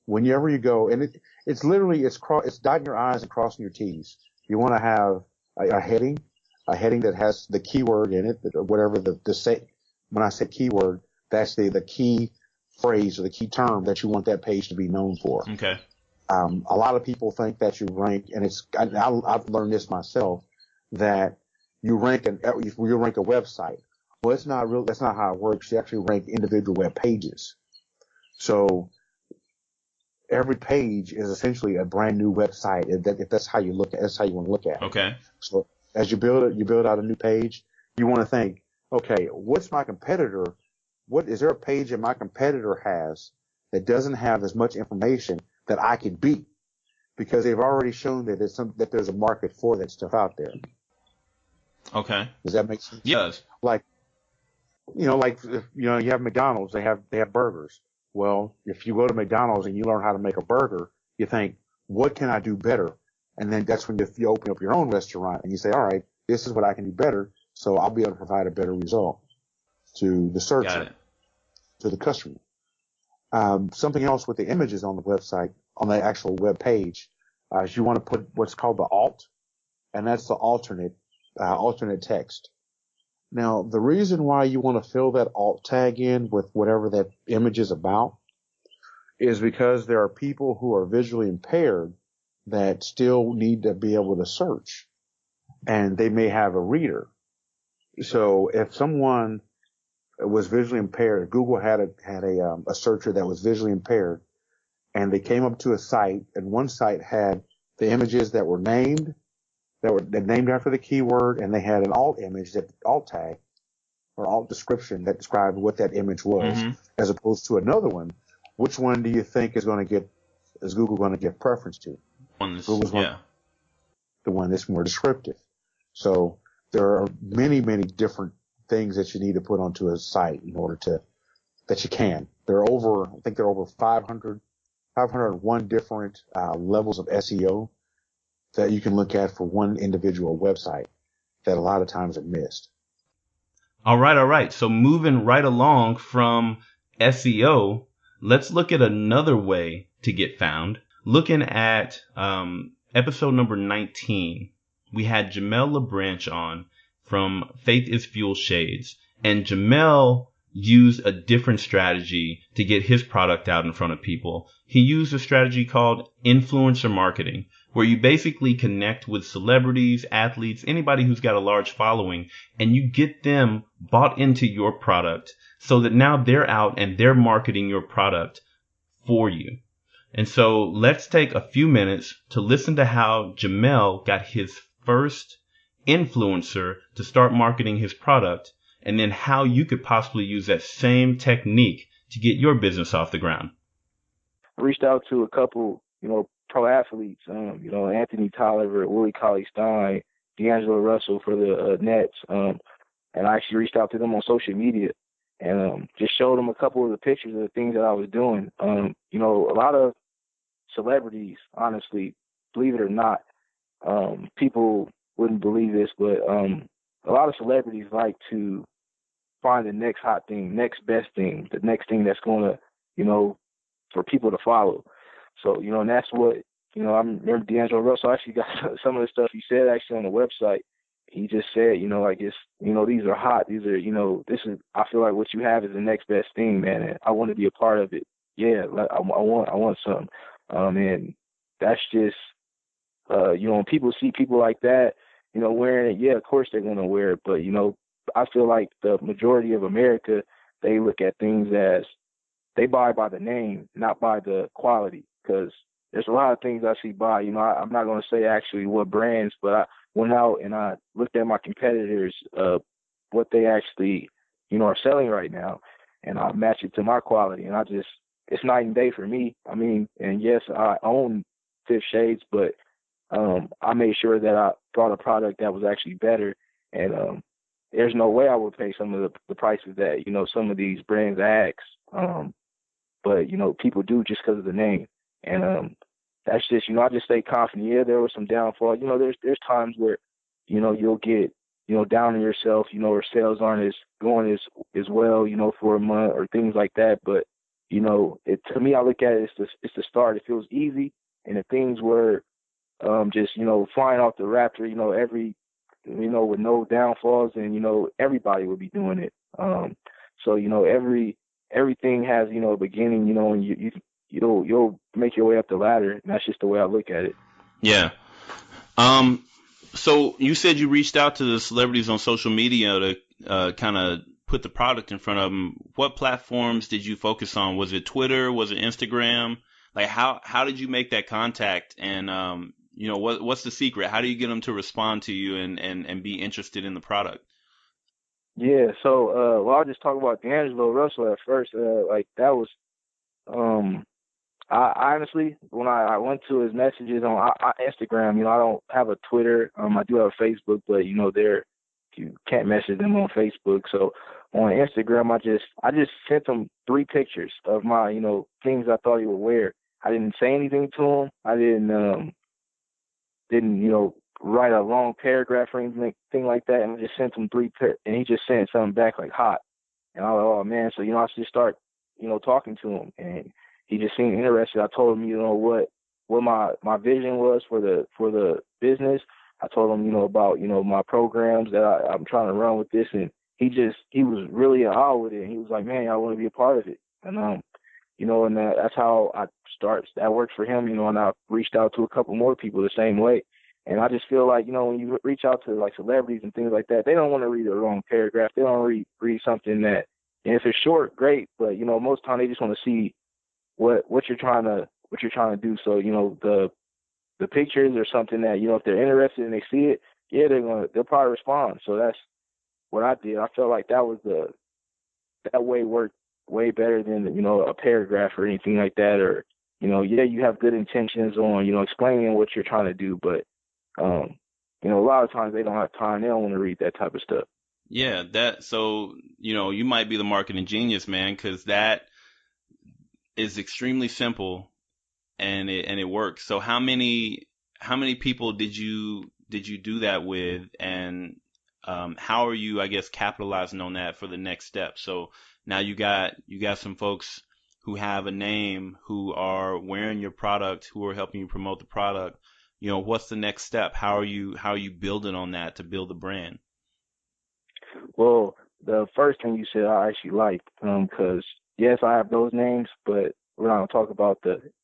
F: Whenever you go, and it's literally, it's dotting your I's and crossing your T's. You want to have a heading that has the keyword in it, whatever when I say keyword, that's the key phrase or the key term that you want that page to be known for.
A: Okay.
F: A lot of people think that you rank, and I've learned this myself, that you rank a website. Well, it's not real. That's not how it works. You actually rank individual web pages. So every page is essentially a brand new website. If that's how you look at, that's how you want to look at it.
A: Okay.
F: So as you build out a new page, you want to think, okay, what's my competitor? What is there a page that my competitor has that doesn't have as much information that I could beat? Because they've already shown that there's a market for that stuff out there.
A: Okay.
F: Does that make sense?
A: Yes.
F: You have McDonald's, they have burgers. Well, if you go to McDonald's and you learn how to make a burger, you think, what can I do better? And then that's when you open up your own restaurant and you say, all right, this is what I can do better, so I'll be able to provide a better result to the searcher, to the customer. Something else with the images on the website, on the actual web page, is you want to put what's called the alt, and that's the alternate text. Now, the reason why you want to fill that alt tag in with whatever that image is about is because there are people who are visually impaired that still need to be able to search, and they may have a reader. So if someone was visually impaired, Google had a searcher that was visually impaired, and they came up to a site, and one site had the images that were named after the keyword, and they had an alt tag or alt description that described what that image was, as opposed to another one. Which one do you think is Google going to give preference to? The one that's more descriptive. So there are many, many different things that you need to put onto a site in order that you can. There are over 501 different levels of SEO that you can look at for one individual website that a lot of times are missed.
A: All right. So moving right along from SEO, let's look at another way to get found. Looking at episode number 19, we had Jamel LeBranch on from Faith is Fuel Shades, and Jamel used a different strategy to get his product out in front of people. He used a strategy called influencer marketing, where you basically connect with celebrities, athletes, anybody who's got a large following, and you get them bought into your product so that now they're out and they're marketing your product for you. And so let's take a few minutes to listen to how Jamel got his first influencer to start marketing his product, and then how you could possibly use that same technique to get your business off the ground.
G: I reached out to a couple, pro athletes, Anthony Tolliver, Willie Cauley-Stein, D'Angelo Russell for the Nets, and I actually reached out to them on social media and just showed them a couple of the pictures of the things that I was doing. A lot of celebrities, honestly, believe it or not, people wouldn't believe this, but a lot of celebrities like to find the next hot thing, next best thing, the next thing that's going to, for people to follow. So, and that's what, I remember D'Angelo Russell actually got some of the stuff he said actually on the website. He just said, these are hot. These are, I feel like what you have is the next best thing, man. And I want to be a part of it. Yeah, I want some. And that's just, when people see people like that, wearing it, yeah, of course they're going to wear it. But, I feel like the majority of America, they look at things as they buy by the name, not by the quality. Because there's a lot of things I see buy. I'm not going to say actually what brands, but I went out and I looked at my competitors, what they actually, are selling right now, and I match it to my quality. And it's night and day for me. I mean, and yes, I own Fifth Shades, but I made sure that I brought a product that was actually better. And there's no way I would pay some of the prices that, some of these brands ask. But, people do just because of the name. And that's just, I just stay confident. Yeah, there was some downfall. There's times where, you'll get, down on yourself, or sales aren't going as well, for a month or things like that. But, to me, I look at it, it's the start. If it was easy and if things were just, flying off the Raptor, with no downfalls, and, everybody would be doing it. So, everything has, a beginning, and you'll make your way up the ladder. And that's just the way I look at it.
A: Yeah. So you said you reached out to the celebrities on social media to kind of put the product in front of them. What platforms did you focus on? Was it Twitter? Was it Instagram? Like how did you make that contact? And what's the secret? How do you get them to respond to you and be interested in the product?
G: Yeah, so I'll just talk about D'Angelo Russell at first. Like that was I honestly, when I went to his messages on Instagram, I don't have a Twitter. I do have a Facebook, but you can't message them on Facebook. So on Instagram, I just sent him 3 pictures of my, things I thought he would wear. I didn't say anything to him. I didn't write a long paragraph or anything like that. And I just sent him 3 pictures, and he just sent something back like hot. And I was like, oh man. So, I just start, talking to him, and he just seemed interested. I told him, what my vision was for the business. I told him, about, my programs that I'm trying to run with this. And he was really in awe with it. And he was like, man, I want to be a part of it. And, and that's how I start. That worked for him, and I reached out to a couple more people the same way. And I just feel like, when you reach out to like celebrities and things like that, they don't want to read a long paragraph. They don't read something that, and if it's short, great. But, most time they just want to see what you're trying to do. So, the pictures or something that, if they're interested and they see it, yeah, they'll probably respond. So that's what I did. I felt like that way worked way better than, a paragraph or anything like that. Or, yeah, you have good intentions on, explaining what you're trying to do, but, a lot of times they don't have time. They don't want to read that type of stuff.
A: Yeah, so, you might be the marketing genius, man, because that is extremely simple and it works. So how many people did you do that with, and how are you, I guess, capitalizing on that for the next step? So now you got some folks who have a name, who are wearing your product, who are helping you promote the product. What's the next step? How are you building on that to build the brand?
G: Well, the first thing you said I actually liked, because yes, I have those names, but we're not gonna talk about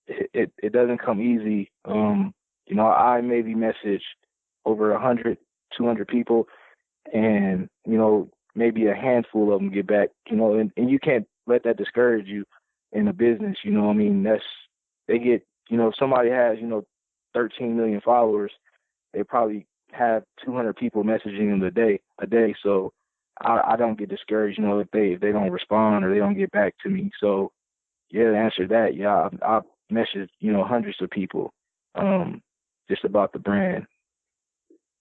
G: it doesn't come easy. I maybe message over 100, 200 people, and maybe a handful of them get back. And you can't let that discourage you in the business. They get, if somebody has 13 million followers, they probably have 200 people messaging them a day. So I don't get discouraged, if they don't respond or they don't get back to me. So yeah, to answer that, yeah, I've messaged, hundreds of people, just about the brand.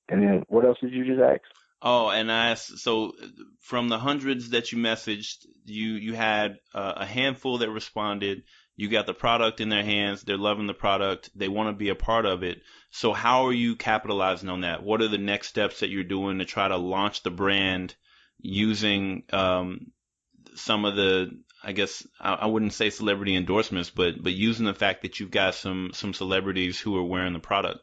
G: And then what else did you just ask?
A: Oh, and I asked, so from the hundreds that you messaged, you had a handful that responded. You got the product in their hands. They're loving the product. They want to be a part of it. So how are you capitalizing on that? What are the next steps that you're doing to try to launch the brand using some of the, I guess I wouldn't say celebrity endorsements, but using the fact that you've got some celebrities who are wearing the product?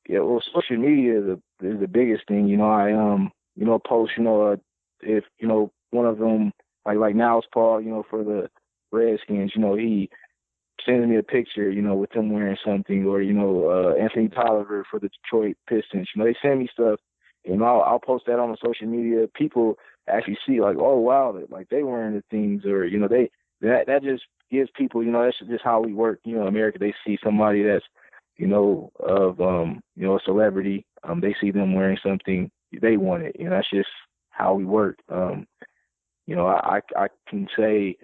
G: Yeah, well, social media is the biggest thing. I post, if one of them, like now it's Paul, for the Redskins, he sends me a picture, with them wearing something, or Anthony Tolliver for the Detroit Pistons. They send me stuff, and I'll post that on the social media. People actually see, like, oh wow, like they wearing the things, or that just gives people, that's just how we work. America, they see somebody that's a celebrity, they see them wearing something, they want it. That's just how we work. I can say,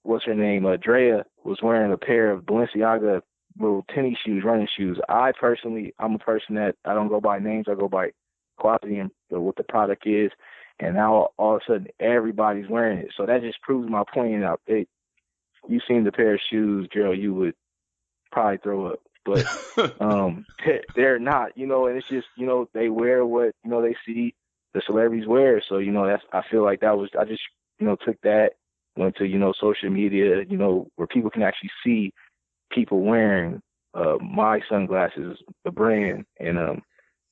G: what's her name, Drea, was wearing a pair of Balenciaga little tennis shoes, running shoes. I'm a person that I don't go by names. I go by quality and what the product is. And now all of a sudden everybody's wearing it. So that just proves my point out. You seen the pair of shoes, Gerald, you would probably throw up. But they're not, and it's just, they wear what, they see the celebrities wear. So, I feel like I just, took that, went to, social media, where people can actually see people wearing my sunglasses, the brand, and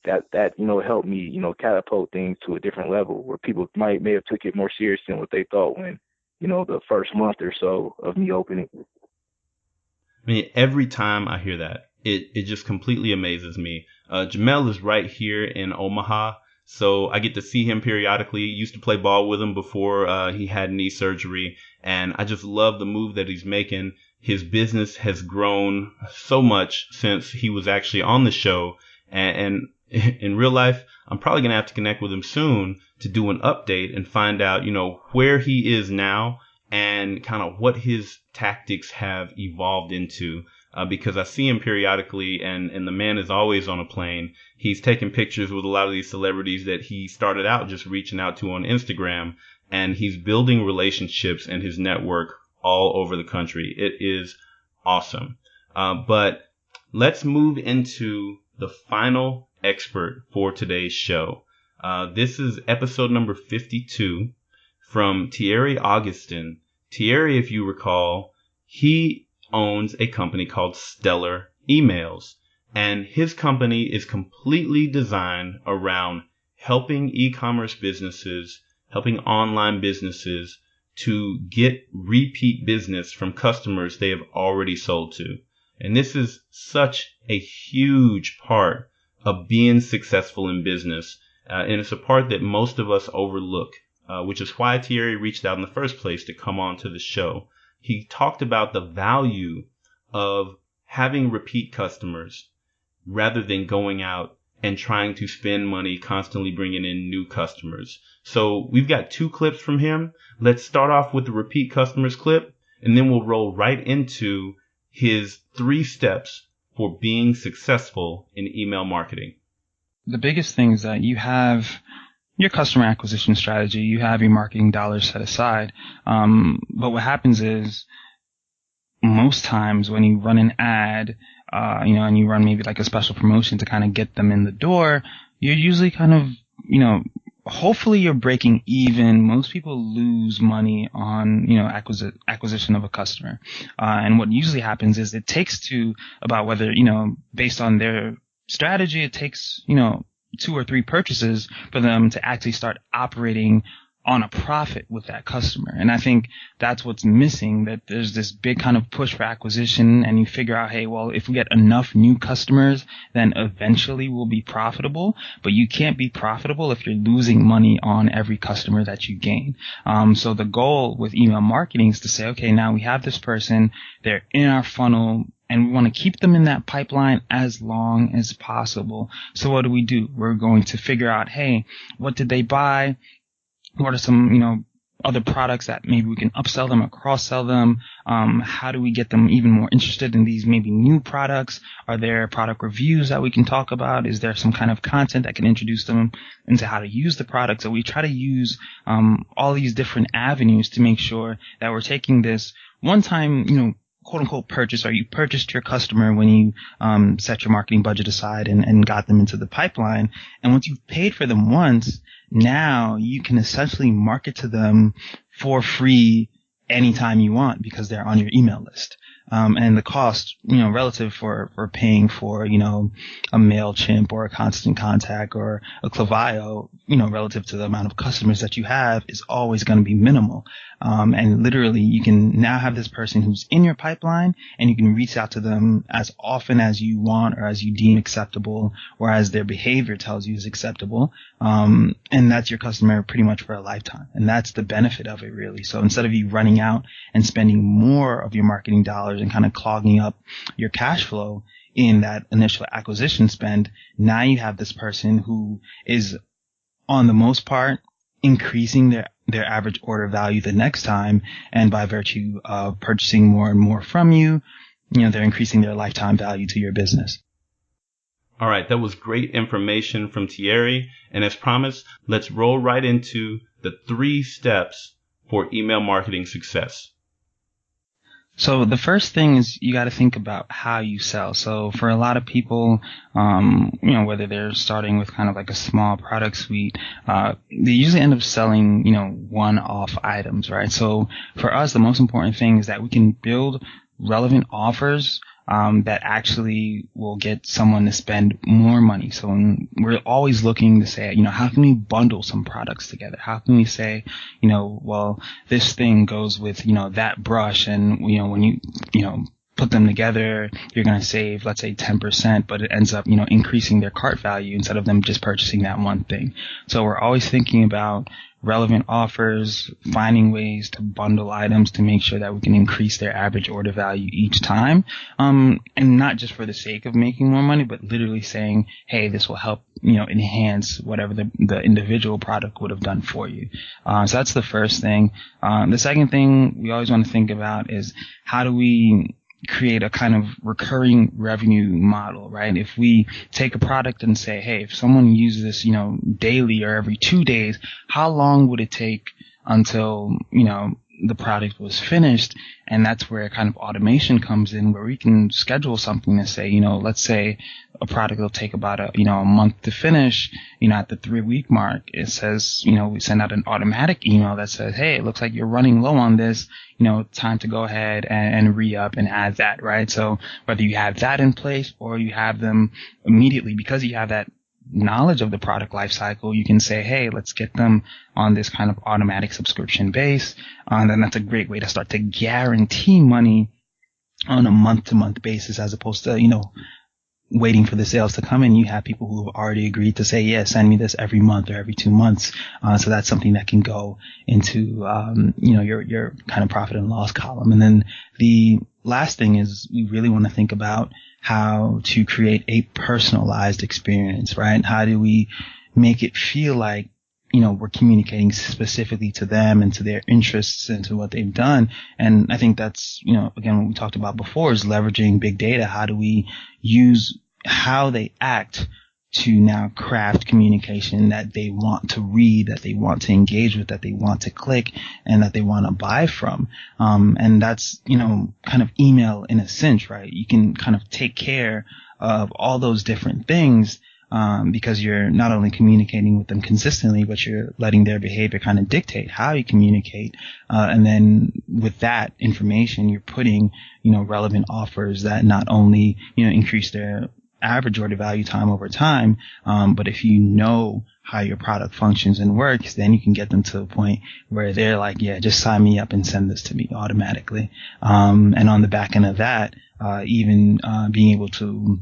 G: that helped me, catapult things to a different level where people may have took it more serious than what they thought when, the first month or so of me opening.
A: I mean, every time I hear that, it just completely amazes me. Jamel is right here in Omaha, so I get to see him periodically. Used to play ball with him before he had knee surgery, and I just love the move that he's making. His business has grown so much since he was actually on the show, and in real life, I'm probably going to have to connect with him soon to do an update and find out, where he is now and kind of what his tactics have evolved into. Because I see him periodically, and the man is always on a plane. He's taking pictures with a lot of these celebrities that he started out just reaching out to on Instagram, and he's building relationships and his network all over the country. It is awesome. But let's move into the final expert for today's show. This is episode number 52 from Thierry Augustin. Thierry, if you recall, he owns a company called Stellar Emails, and his company is completely designed around helping e-commerce businesses, helping online businesses to get repeat business from customers they have already sold to. And this is such a huge part of being successful in business. And it's a part that most of us overlook, which is why Thierry reached out in the first place to come on to the show. He talked about the value of having repeat customers rather than going out and trying to spend money constantly bringing in new customers. So we've got 2 clips from him. Let's start off with the repeat customers clip, and then we'll roll right into his 3 steps for being successful in email marketing.
H: The biggest thing is that you have your customer acquisition strategy, you have your marketing dollars set aside. But what happens is most times when you run an ad, and you run maybe like a special promotion to kind of get them in the door, you're usually kind of, hopefully you're breaking even. Most people lose money on, acquisition of a customer. And what usually happens is it takes to about whether, based on their strategy, it takes, 2 or 3 purchases for them to actually start operating on a profit with that customer. And I think that's what's missing, that there's this big kind of push for acquisition, and you figure out, hey, well, if we get enough new customers, then eventually we'll be profitable. But you can't be profitable if you're losing money on every customer that you gain. So the goal with email marketing is to say, okay, now we have this person, they're in our funnel, and we want to keep them in that pipeline as long as possible. So what do? We're going to figure out, hey, what did they buy? What are some, other products that maybe we can upsell them or cross-sell them? How do we get them even more interested in these maybe new products? Are there product reviews that we can talk about? Is there some kind of content that can introduce them into how to use the product? So we try to use all these different avenues to make sure that we're taking this one-time, quote unquote purchase, or you purchased your customer when you set your marketing budget aside and got them into the pipeline. And once you've paid for them once, now you can essentially market to them for free anytime you want because they're on your email list. And the cost, relative for paying for, a MailChimp or a Constant Contact or a Klaviyo, relative to the amount of customers that you have is always going to be minimal. And literally you can now have this person who's in your pipeline and you can reach out to them as often as you want or as you deem acceptable or as their behavior tells you is acceptable. And that's your customer pretty much for a lifetime. And that's the benefit of it, really. So instead of you running out and spending more of your marketing dollars and kind of clogging up your cash flow in that initial acquisition spend, now you have this person who is, on the most part, increasing their their average order value the next time. And by virtue of purchasing more and more from you, they're increasing their lifetime value to your business.
A: All right, that was great information from Thierry. And as promised, let's roll right into the 3 steps for email marketing success.
H: So the first thing is you got to think about how you sell. So for a lot of people, whether they're starting with kind of like a small product suite, they usually end up selling, one-off items, right? So for us, the most important thing is that we can build relevant offers that actually will get someone to spend more money. So we're always looking to say, how can we bundle some products together? How can we say, well, this thing goes with, that brush, and, when you put them together, you're going to save, let's say 10%, but it ends up, increasing their cart value instead of them just purchasing that one thing. So we're always thinking about relevant offers, finding ways to bundle items to make sure that we can increase their average order value each time. And not just for the sake of making more money, but literally saying, hey, this will help, enhance whatever the individual product would have done for you. So that's the first thing. The second thing we always want to think about is how do we create a kind of recurring revenue model, right? If we take a product and say, hey, if someone uses this, daily or every 2 days, how long would it take until, the product was finished? And that's where kind of automation comes in, where we can schedule something to say, let's say a product will take about a month to finish, at the 3-week mark, it says, we send out an automatic email that says, hey, it looks like you're running low on this, time to go ahead and re-up and add that, right? So whether you have that in place or you have them immediately, because you have that knowledge of the product lifecycle, you can say, hey, let's get them on this kind of automatic subscription base. And then that's a great way to start to guarantee money on a month-to-month basis, as opposed to, waiting for the sales to come in. You have people who have already agreed to say, yeah, send me this every month or every 2 months. So that's something that can go into, your kind of profit and loss column. And then the last thing is we really want to think about how to create a personalized experience, right? How do we make it feel like, we're communicating specifically to them and to their interests and to what they've done. And I think that's, again, what we talked about before is leveraging big data. How do we use how they act to now craft communication that they want to read, that they want to engage with, that they want to click, and that they want to buy from. And that's, kind of email in a sense, right? You can kind of take care of all those different things, because you're not only communicating with them consistently, but you're letting their behavior kind of dictate how you communicate. And then with that information, you're putting, relevant offers that not only, increase their average order value time over time, but if you know how your product functions and works, then you can get them to a point where they're like, yeah, just sign me up and send this to me automatically. And on the back end of that, even being able to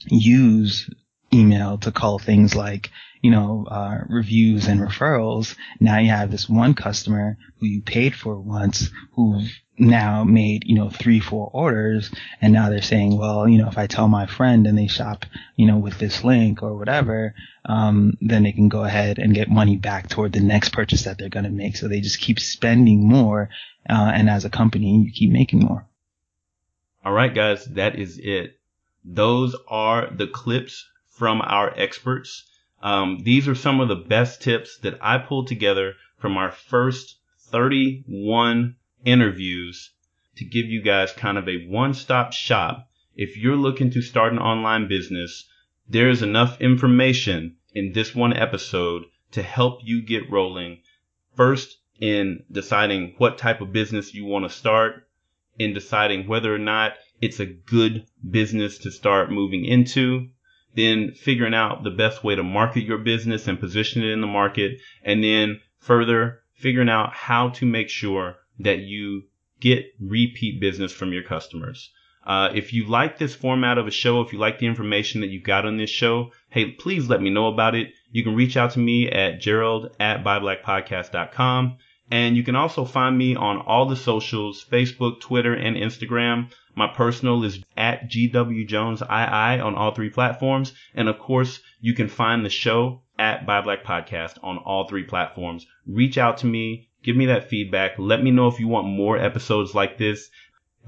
H: use email to call things like, reviews and referrals. Now you have this one customer who you paid for once, who've now made, 3-4 orders. And now they're saying, well, if I tell my friend and they shop, with this link or whatever, then they can go ahead and get money back toward the next purchase that they're going to make. So they just keep spending more. And as a company, you keep making more.
A: All right, guys, that is it. Those are the clips from our experts. These are some of the best tips that I pulled together from our first 31 interviews to give you guys kind of a one-stop shop. If you're looking to start an online business, there's enough information in this one episode to help you get rolling. First, in deciding what type of business you want to start, in deciding whether or not it's a good business to start moving into, then figuring out the best way to market your business and position it in the market, and then further figuring out how to make sure that you get repeat business from your customers. If you like this format of a show, if you like the information that you got on this show, hey, please let me know about it. You can reach out to me at gerald@buyblackpodcast.com. And you can also find me on all the socials, Facebook, Twitter, and Instagram. My personal is at GWJonesII on all 3 platforms. And of course, you can find the show at Buy Black Podcast on all 3 platforms. Reach out to me. Give me that feedback. Let me know if you want more episodes like this.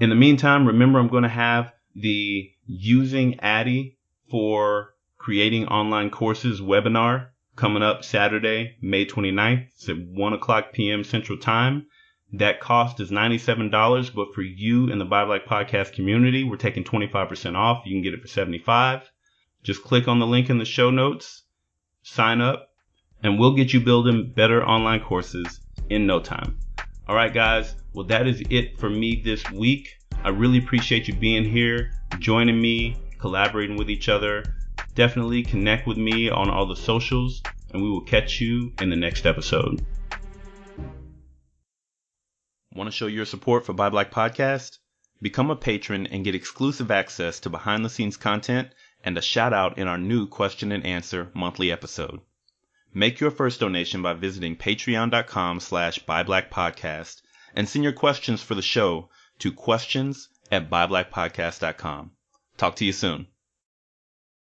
A: In the meantime, remember I'm going to have the Using ADDIE for Creating Online Courses webinar coming up Saturday, May 29th. It's at 1 o'clock p.m. Central Time. That cost is $97, but for you in the Buy Black Podcast community, we're taking 25% off. You can get it for $75. Just click on the link in the show notes, sign up, and we'll get you building better online courses in no time. All right, guys. Well, that is it for me this week. I really appreciate you being here, joining me, collaborating with each other. Definitely connect with me on all the socials, and we will catch you in the next episode. Want to show your support for Buy Black Podcast? Become a patron and get exclusive access to behind-the-scenes content and a shout-out in our new question and answer monthly episode. Make your first donation by visiting patreon.com/buyblackpodcast and send your questions for the show to questions@buyblackpodcast.com. Talk to you soon.